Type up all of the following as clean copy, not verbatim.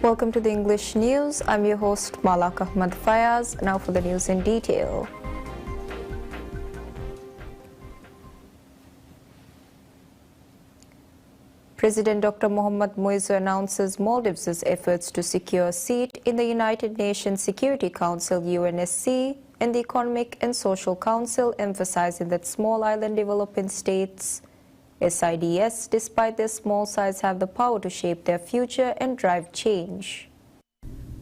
Welcome to the English News. I'm your host Malak Ahmad Fayaz. Now for the news in detail. President Dr. Mohammad Muizzu announces Maldives' efforts to secure a seat in the United Nations Security Council UNSC and the Economic and Social Council, emphasizing that small island developing states SIDS, despite their small size, have the power to shape their future and drive change.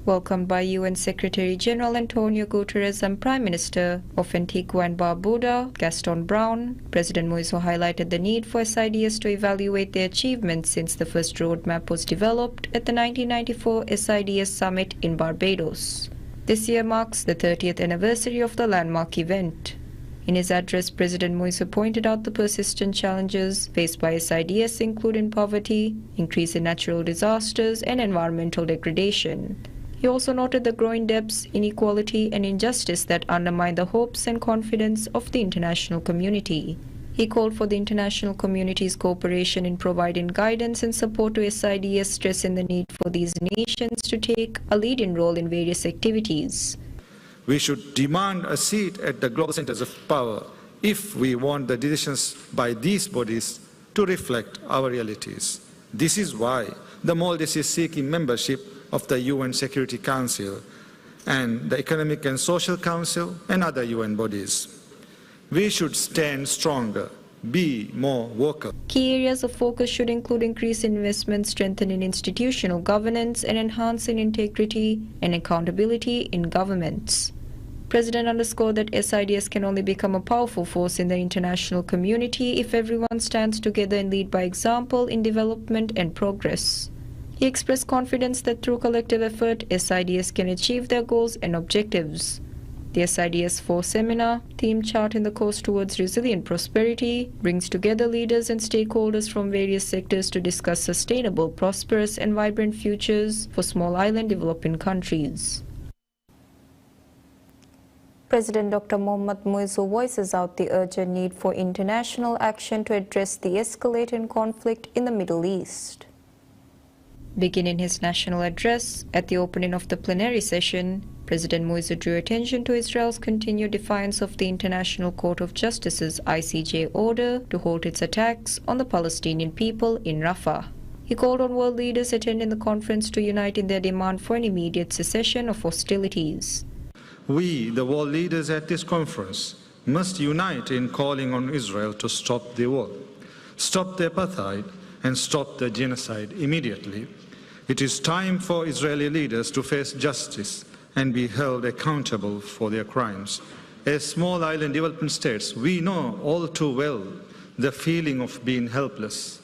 Welcomed by UN Secretary-General Antonio Guterres and Prime Minister of Antigua and Barbuda, Gaston Brown, President Muizzu highlighted the need for SIDS to evaluate their achievements since the first roadmap was developed at the 1994 SIDS Summit in Barbados. This year marks the 30th anniversary of the landmark event. In his address, President Muizzu pointed out the persistent challenges faced by SIDS, including poverty, increase in natural disasters, and environmental degradation. He also noted the growing debts, inequality, and injustice that undermine the hopes and confidence of the international community. He called for the international community's cooperation in providing guidance and support to SIDS, stressing the need for these nations to take a leading role in various activities. We should demand a seat at the global centers of power if we want the decisions by these bodies to reflect our realities. This is why the Maldives is seeking membership of the UN Security Council and the Economic and Social Council and other UN bodies. We should stand stronger, be more vocal. Key areas of focus should include increased investment, strengthening institutional governance, and enhancing integrity and accountability in governments. President underscored that SIDS can only become a powerful force in the international community if everyone stands together and lead by example in development and progress. He expressed confidence that through collective effort, SIDS can achieve their goals and objectives. The SIDS 4 seminar, theme Charting the Course Towards Resilient Prosperity, brings together leaders and stakeholders from various sectors to discuss sustainable, prosperous, and vibrant futures for small island developing countries. President Dr. Mohammad Muizzu voices out the urgent need for international action to address the escalating conflict in the Middle East. Beginning his national address at the opening of the plenary session, President Muizzu drew attention to Israel's continued defiance of the International Court of Justice's ICJ order to halt its attacks on the Palestinian people in Rafah. He called on world leaders attending the conference to unite in their demand for an immediate cessation of hostilities. We, the world leaders at this conference, must unite in calling on Israel to stop the war, stop the apartheid, and stop the genocide immediately. It is time for Israeli leaders to face justice and be held accountable for their crimes. As small island developing states, we know all too well the feeling of being helpless,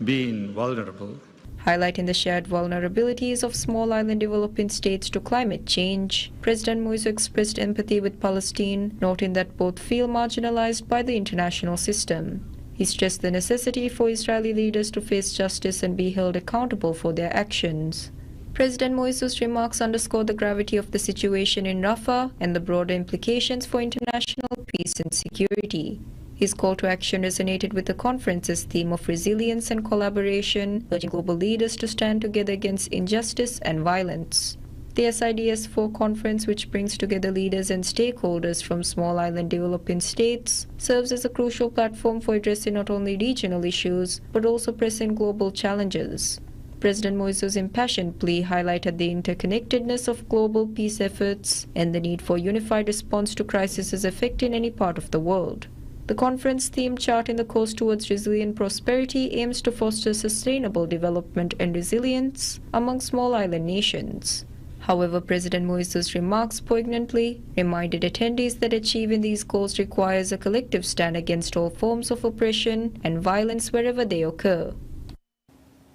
being vulnerable. Highlighting the shared vulnerabilities of small island developing states to climate change, President Muizzu expressed empathy with Palestine, noting that both feel marginalized by the international system. He stressed the necessity for Israeli leaders to face justice and be held accountable for their actions. President Muizzu's remarks underscored the gravity of the situation in Rafah and the broader implications for international peace and security. His call to action resonated with the conference's theme of resilience and collaboration, urging global leaders to stand together against injustice and violence. The SIDS 4 conference, which brings together leaders and stakeholders from small island developing states, serves as a crucial platform for addressing not only regional issues, but also pressing global challenges. President Muizzu's impassioned plea highlighted the interconnectedness of global peace efforts and the need for unified response to crises affecting any part of the world. The conference theme Charting the Course Towards Resilient Prosperity aims to foster sustainable development and resilience among small island nations. However, President Muizzu's remarks poignantly reminded attendees that achieving these goals requires a collective stand against all forms of oppression and violence wherever they occur.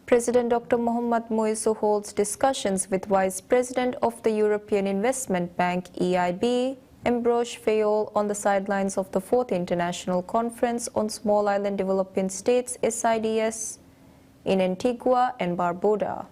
President Dr. Mohammad Muizzu holds discussions with Vice President of the European Investment Bank EIB, Ambroise Fayol, on the sidelines of the 4th International Conference on Small Island Developing States SIDS in Antigua and Barbuda.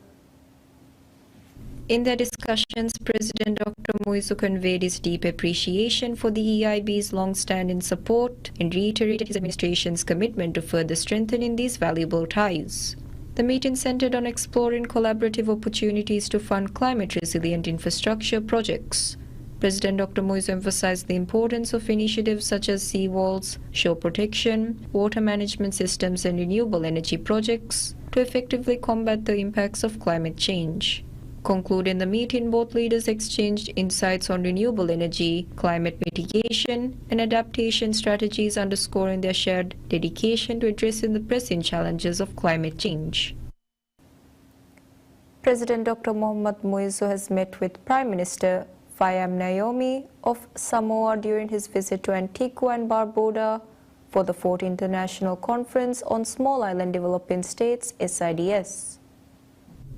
In their discussions, President Dr. Muizzu conveyed his deep appreciation for the EIB's long-standing support and reiterated his administration's commitment to further strengthening these valuable ties. The meeting centered on exploring collaborative opportunities to fund climate-resilient infrastructure projects. President Dr. Moise emphasized the importance of initiatives such as seawalls, shore protection, water management systems, and renewable energy projects to effectively combat the impacts of climate change. Concluding the meeting, both leaders exchanged insights on renewable energy, climate mitigation, and adaptation strategies, underscoring their shared dedication to addressing the pressing challenges of climate change. President Dr. Mohamed Muizzu has met with Prime Minister PSMNEWS of Samoa during his visit to Antigua and Barbuda for the 4th International Conference on Small Island Developing States, SIDS.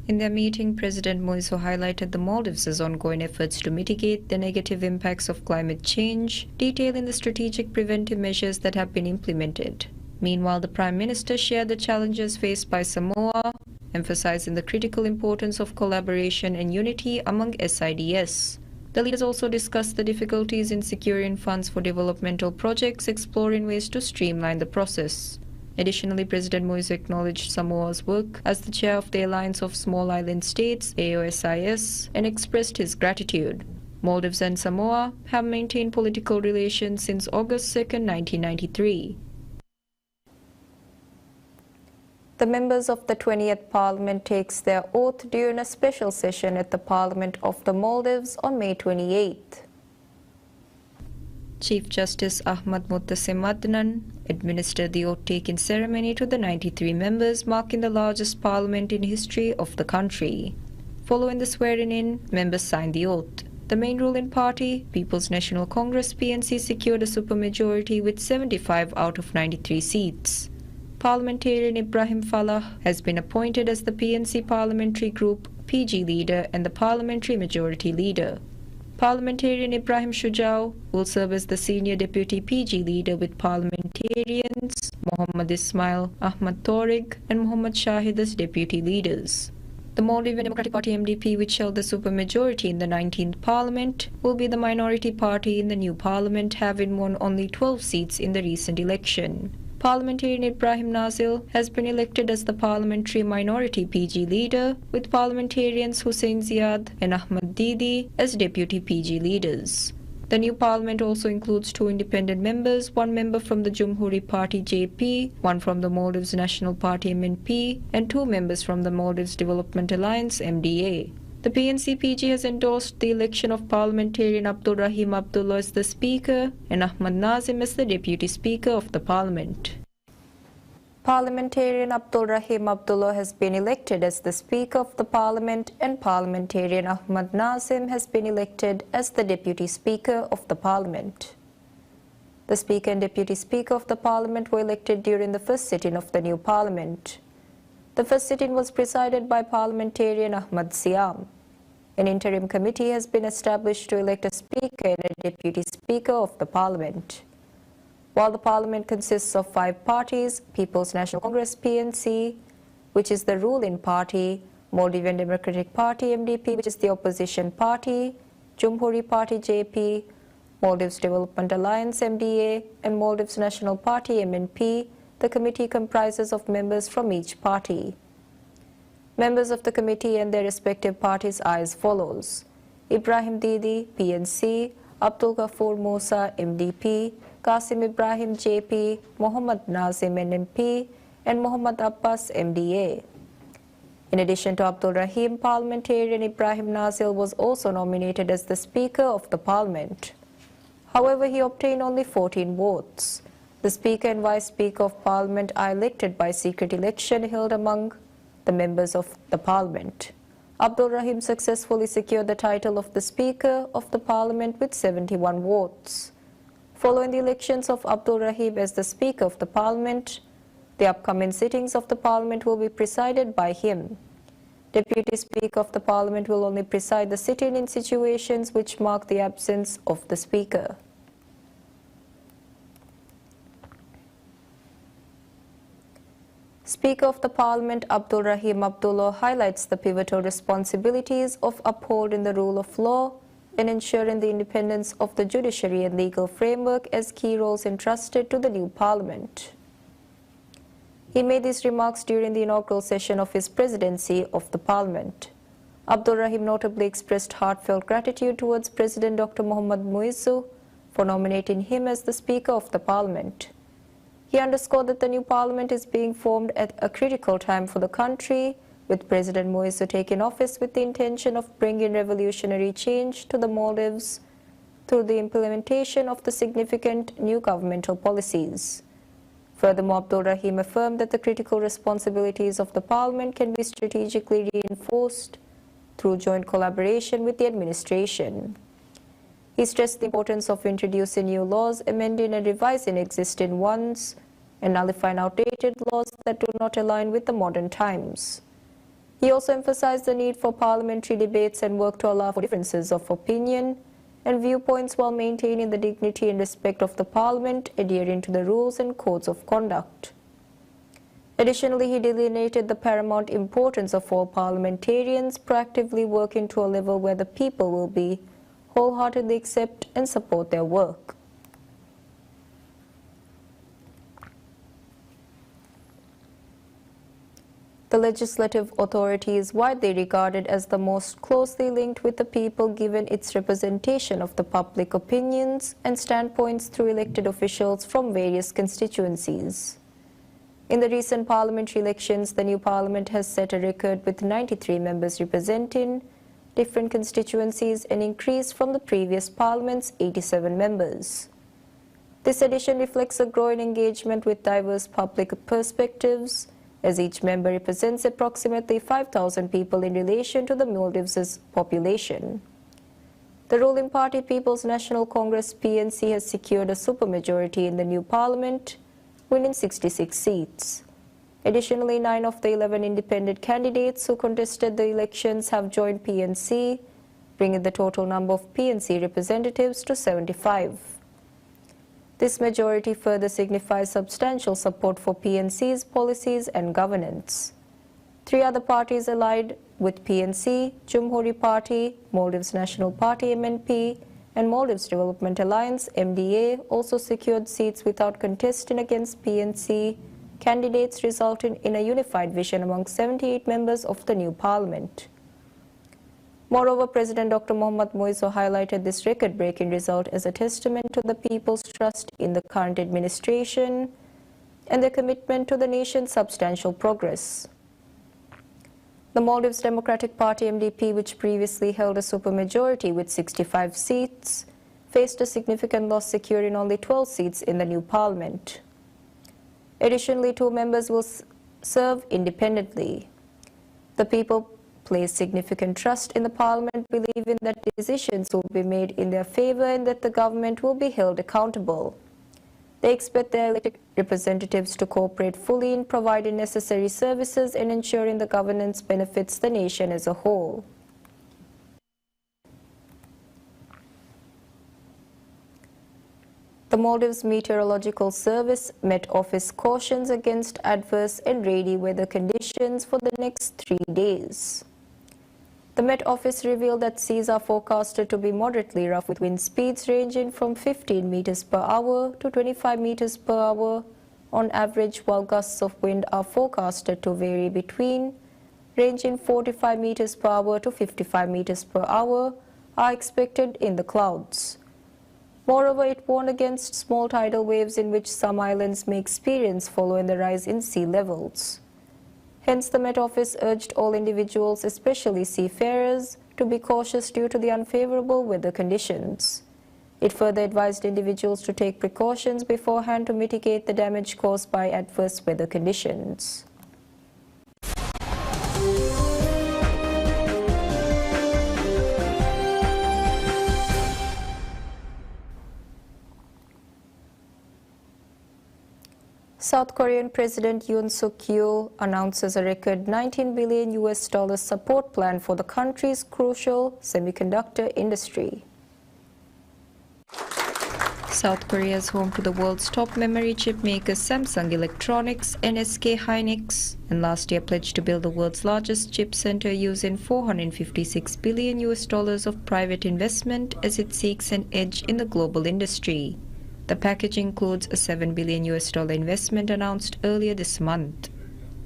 In their meeting, President Muizzu highlighted the Maldives' ongoing efforts to mitigate the negative impacts of climate change, detailing the strategic preventive measures that have been implemented. Meanwhile, the Prime Minister shared the challenges faced by Samoa, emphasizing the critical importance of collaboration and unity among SIDS. The leaders also discussed the difficulties in securing funds for developmental projects, exploring ways to streamline the process. Additionally, President Moise acknowledged Samoa's work as the chair of the Alliance of Small Island States, AOSIS, and expressed his gratitude. Maldives and Samoa have maintained political relations since August 2, 1993. The members of the 20th Parliament takes their oath during a special session at the Parliament of the Maldives on May 28. Chief Justice Ahmad Muttasim Adnan administered the oath-taking ceremony to the 93 members, marking the largest parliament in history of the country. Following the swearing-in, members signed the oath. The main ruling party, People's National Congress (PNC), secured a supermajority with 75 out of 93 seats. Parliamentarian Ibrahim Falah has been appointed as the PNC Parliamentary Group PG leader and the Parliamentary Majority Leader. Parliamentarian Ibrahim Shujao will serve as the senior deputy PG leader with parliamentarians Muhammad Ismail, Ahmad Tariq, and Muhammad Shahid as deputy leaders. The Maldivian Democratic Party MDP, which held the supermajority in the 19th Parliament, will be the minority party in the new Parliament, having won only 12 seats in the recent election. Parliamentarian Ibrahim Nazil has been elected as the parliamentary minority PG leader, with parliamentarians Hussein Ziad and Ahmad Didi as deputy PG leaders. The new parliament also includes 2 independent members, 1 member from the Jumhuri Party JP, 1 from the Maldives National Party MNP, and 2 members from the Maldives Development Alliance MDA. The PNC-PG has endorsed the election of Parliamentarian Abdul Rahim Abdullah as the Speaker and Ahmad Nazim as the Deputy Speaker of the Parliament. Parliamentarian Abdul Rahim Abdullah has been elected as the Speaker of the Parliament, and Parliamentarian Ahmad Nazim has been elected as the Deputy Speaker of the Parliament. The Speaker and Deputy Speaker of the Parliament were elected during the first sitting of the new Parliament. The first sitting was presided by Parliamentarian Ahmad Siam. An interim committee has been established to elect a Speaker and a Deputy Speaker of the Parliament. While the Parliament consists of 5 parties, People's National Congress PNC, which is the ruling party, Maldivian Democratic Party MDP, which is the opposition party, Jumhuri Party JP, Maldives Development Alliance MDA, and Maldives National Party MNP, the committee comprises of members from each party. Members of the committee and their respective parties are as follows: Ibrahim Didi, PNC, Abdul Ghafoor Musa, MDP, Qasim Ibrahim, JP, Muhammad Nazim, NNP, and Muhammad Abbas, MDA. In addition to Abdul Rahim, Parliamentarian Ibrahim Nazil was also nominated as the Speaker of the Parliament. However, he obtained only 14 votes. The Speaker and Vice Speaker of Parliament are elected by secret election held among the members of the Parliament. Abdul Rahim successfully secured the title of the Speaker of the Parliament with 71 votes. Following the elections of Abdul Rahim as the Speaker of the Parliament, the upcoming sittings of the Parliament will be presided by him. Deputy Speaker of the Parliament will only preside the sitting in situations which mark the absence of the Speaker. Speaker of the Parliament Abdul Rahim Abdullah highlights the pivotal responsibilities of upholding the rule of law and ensuring the independence of the judiciary and legal framework as key roles entrusted to the new Parliament. He made these remarks during the inaugural session of his presidency of the Parliament. Abdul Rahim notably expressed heartfelt gratitude towards President Dr. Mohammad Muizzu for nominating him as the Speaker of the Parliament. He underscored that the new Parliament is being formed at a critical time for the country, with President Muizzu taking office with the intention of bringing revolutionary change to the Maldives through the implementation of the significant new governmental policies. Furthermore, Abdul Rahim affirmed that the critical responsibilities of the Parliament can be strategically reinforced through joint collaboration with the administration. He stressed the importance of introducing new laws, amending and revising existing ones, and nullifying outdated laws that do not align with the modern times. He also emphasized the need for parliamentary debates and work to allow for differences of opinion and viewpoints while maintaining the dignity and respect of the Parliament, adhering to the rules and codes of conduct. Additionally, he delineated the paramount importance of all parliamentarians proactively working to a level where the people will be wholeheartedly accept and support their work. The legislative authority is widely regarded as the most closely linked with the people given its representation of the public opinions and standpoints through elected officials from various constituencies. In the recent parliamentary elections, the new parliament has set a record with 93 members representing different constituencies, an increase from the previous parliament's 87 members. This addition reflects a growing engagement with diverse public perspectives, as each member represents approximately 5,000 people in relation to the Maldives' population. The ruling party People's National Congress (PNC) has secured a supermajority in the new parliament, winning 66 seats. Additionally, 9 of the 11 independent candidates who contested the elections have joined PNC, bringing the total number of PNC representatives to 75. This majority further signifies substantial support for PNC's policies and governance. 3 other parties allied with PNC, Jumhuri Party, Maldives National Party (MNP), and Maldives Development Alliance (MDA) also secured seats without contesting against PNC candidates, resulting in a unified vision among 78 members of the new parliament. Moreover, President Dr. Mohammad Muizzu highlighted this record-breaking result as a testament to the people's trust in the current administration and their commitment to the nation's substantial progress. The Maldives Democratic Party (MDP), which previously held a supermajority with 65 seats, faced a significant loss, securing only 12 seats in the new parliament. Additionally, 2 members will serve independently. The people place significant trust in the parliament, believing that decisions will be made in their favor and that the government will be held accountable. They expect their elected representatives to cooperate fully in providing necessary services and ensuring the governance benefits the nation as a whole. The Maldives Meteorological Service Met Office cautions against adverse and rainy weather conditions for the next 3 days. The Met Office revealed that seas are forecasted to be moderately rough with wind speeds ranging from 15 meters per hour to 25 meters per hour on average, while gusts of wind are forecasted to vary between ranging 45 meters per hour to 55 meters per hour are expected in the clouds. Moreover, it warned against small tidal waves in which some islands may experience following the rise in sea levels. Hence, the Met Office urged all individuals, especially seafarers, to be cautious due to the unfavorable weather conditions. It further advised individuals to take precautions beforehand to mitigate the damage caused by adverse weather conditions. South Korean President Yoon Suk-yeol announces a record $19 billion support plan for the country's crucial semiconductor industry. South Korea is home to the world's top memory chip makers Samsung Electronics and SK Hynix, and last year pledged to build the world's largest chip center using $456 billion of private investment as it seeks an edge in the global industry. The package includes a $7 billion investment announced earlier this month.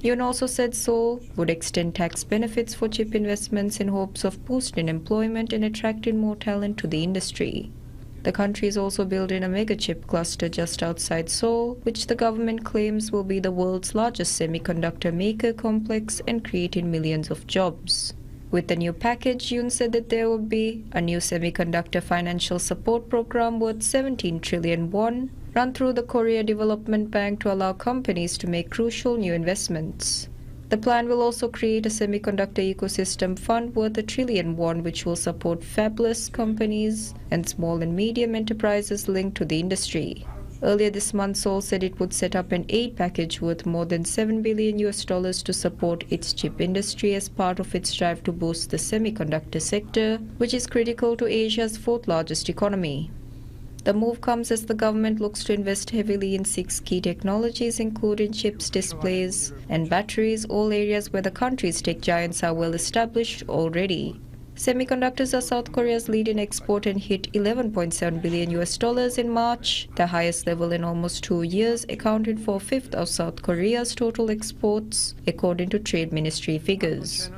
Yoon also said Seoul would extend tax benefits for chip investments in hopes of boosting employment and attracting more talent to the industry. The country is also building a mega chip cluster just outside Seoul, which the government claims will be the world's largest semiconductor maker complex and creating millions of jobs. With the new package, Yoon said that there would be a new semiconductor financial support program worth 17 trillion won, run through the Korea Development Bank to allow companies to make crucial new investments. The plan will also create a semiconductor ecosystem fund worth 1 trillion won, which will support fabless companies and small and medium enterprises linked to the industry. Earlier this month, Seoul said it would set up an aid package worth more than $7 billion to support its chip industry as part of its drive to boost the semiconductor sector, which is critical to Asia's fourth largest economy. The move comes as the government looks to invest heavily in 6 key technologies, including chips, displays, and batteries, all areas where the country's tech giants are well established already. Semiconductors are South Korea's leading export and hit $11.7 billion in March, the highest level in almost 2 years, accounting for a fifth of South Korea's total exports, according to Trade Ministry figures.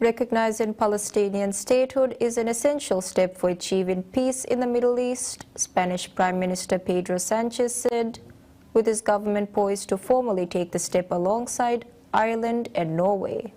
Recognizing Palestinian statehood is an essential step for achieving peace in the Middle East, Spanish Prime Minister Pedro Sanchez said, with his government poised to formally take the step alongside Ireland and Norway.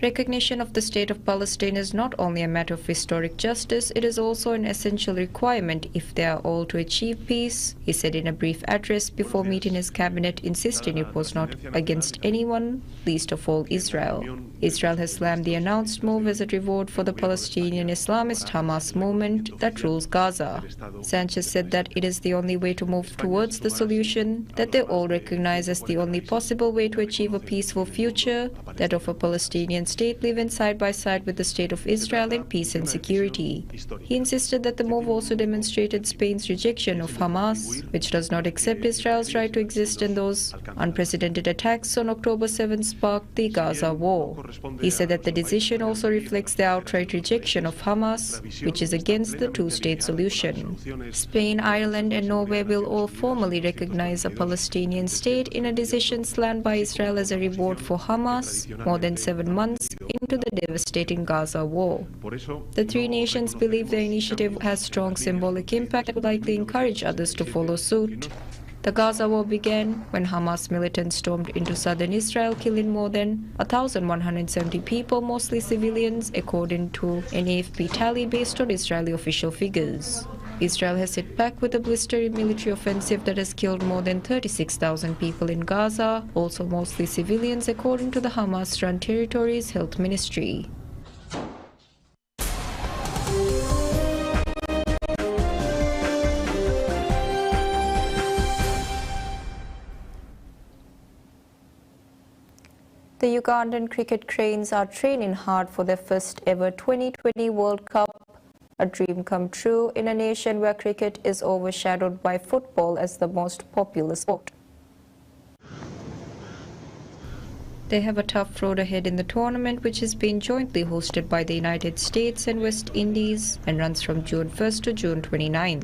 Recognition of the state of Palestine is not only a matter of historic justice, it is also an essential requirement if they are all to achieve peace, he said in a brief address before meeting his cabinet, insisting it was not against anyone, least of all Israel. Israel has slammed the announced move as a reward for the Palestinian Islamist Hamas movement that rules Gaza. Sanchez said that it is the only way to move towards the solution that they all recognize as the only possible way to achieve a peaceful future, that of a Palestinian state living side by side with the state of Israel in peace and security. He insisted that the move also demonstrated Spain's rejection of Hamas, which does not accept Israel's right to exist, and those unprecedented attacks on October 7 sparked the Gaza war. He said that the decision also reflects the outright rejection of Hamas, which is against the two-state solution. Spain, Ireland, and Norway will all formally recognize a Palestinian state in a decision slammed by Israel as a reward for Hamas more than 7 months into the devastating Gaza war. The three nations believe their initiative has strong symbolic impact that would likely encourage others to follow suit. The Gaza war began when Hamas militants stormed into southern Israel, killing more than 1,170 people, mostly civilians, according to an AFP tally based on Israeli official figures. Israel has hit back with a blistering military offensive that has killed more than 36,000 people in Gaza, also mostly civilians, according to the Hamas-run territory's health ministry. The Ugandan cricket cranes are training hard for their first ever 2020 World Cup, a dream come true in a nation where cricket is overshadowed by football as the most popular sport. They have a tough road ahead in the tournament, which is being jointly hosted by the United States and West Indies and runs from June 1st to June 29th.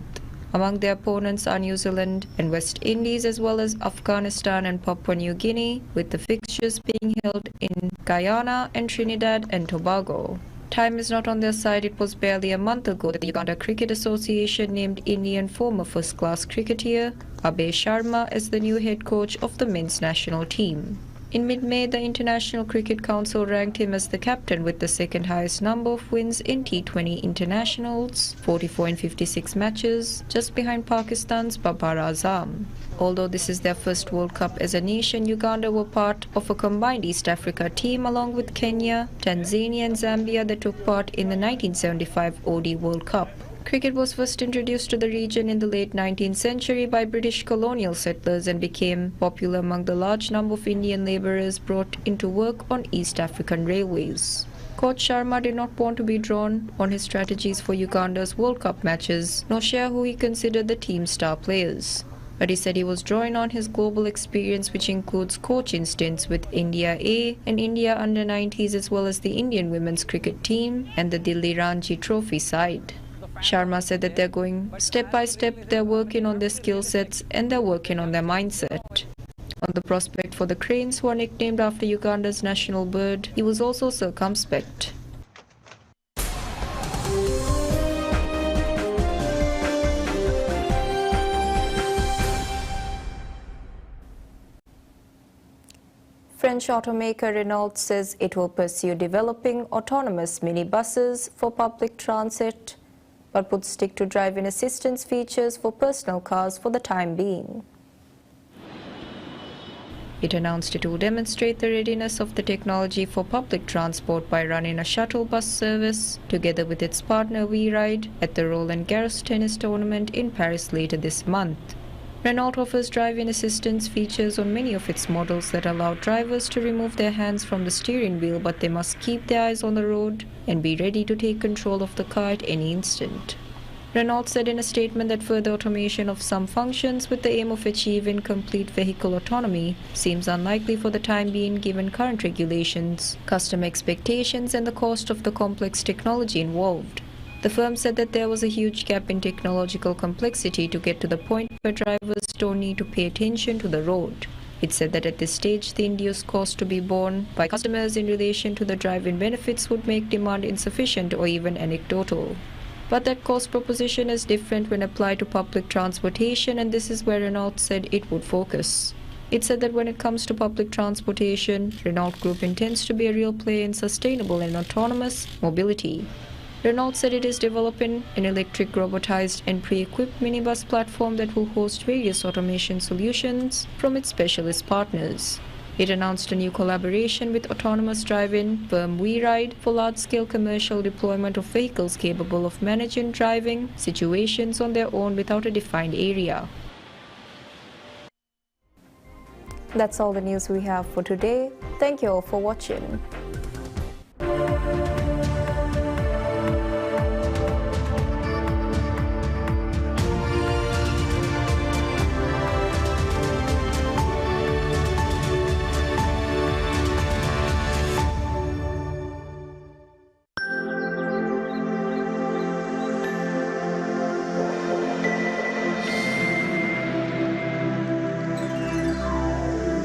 Among their opponents are New Zealand and West Indies, as well as Afghanistan and Papua New Guinea, with the fixtures being held in Guyana and Trinidad and Tobago. Time is not on their side. It was barely a month ago that the Uganda Cricket Association named Indian former first-class cricketer Abhay Sharma as the new head coach of the men's national team. In mid-May, the International Cricket Council ranked him as the captain with the second highest number of wins in T20 internationals, 44 in 56 matches, just behind Pakistan's Babar Azam. Although this is their first World Cup as a nation, Uganda were part of a combined East Africa team along with Kenya, Tanzania and Zambia that took part in the 1975 OD World Cup. Cricket was first introduced to the region in the late 19th century by British colonial settlers and became popular among the large number of Indian labourers brought into work on East African railways. Coach Sharma did not want to be drawn on his strategies for Uganda's World Cup matches, nor share who he considered the team's star players. But he said he was drawing on his global experience, which includes coaching stints with India A and India under-90s, as well as the Indian women's cricket team and the Delhi Ranji Trophy side. Sharma said that they're going step by step, they're working on their skill sets and they're working on their mindset. On the prospect for the cranes, who are nicknamed after Uganda's national bird, he was also circumspect. French automaker Renault says it will pursue developing autonomous minibuses for public transit, but would stick to driving assistance features for personal cars for the time being. It announced it will demonstrate the readiness of the technology for public transport by running a shuttle bus service together with its partner WeRide at the Roland Garros tennis tournament in Paris later this month. Renault offers driving assistance features on many of its models that allow drivers to remove their hands from the steering wheel, but they must keep their eyes on the road and be ready to take control of the car at any instant. Renault said in a statement that further automation of some functions with the aim of achieving complete vehicle autonomy seems unlikely for the time being given current regulations, customer expectations, and the cost of the complex technology involved. The firm said that there was a huge gap in technological complexity to get to the point where drivers don't need to pay attention to the road. It said that at this stage, the induced cost to be borne by customers in relation to the driving benefits would make demand insufficient or even anecdotal. But that cost proposition is different when applied to public transportation, and this is where Renault said it would focus. It said that when it comes to public transportation, Renault Group intends to be a real player in sustainable and autonomous mobility. Renault said it is developing an electric, robotized and pre-equipped minibus platform that will host various automation solutions from its specialist partners. It announced a new collaboration with autonomous driving firm WeRide for large-scale commercial deployment of vehicles capable of managing driving situations on their own without a defined area. That's all the news we have for today. Thank you all for watching.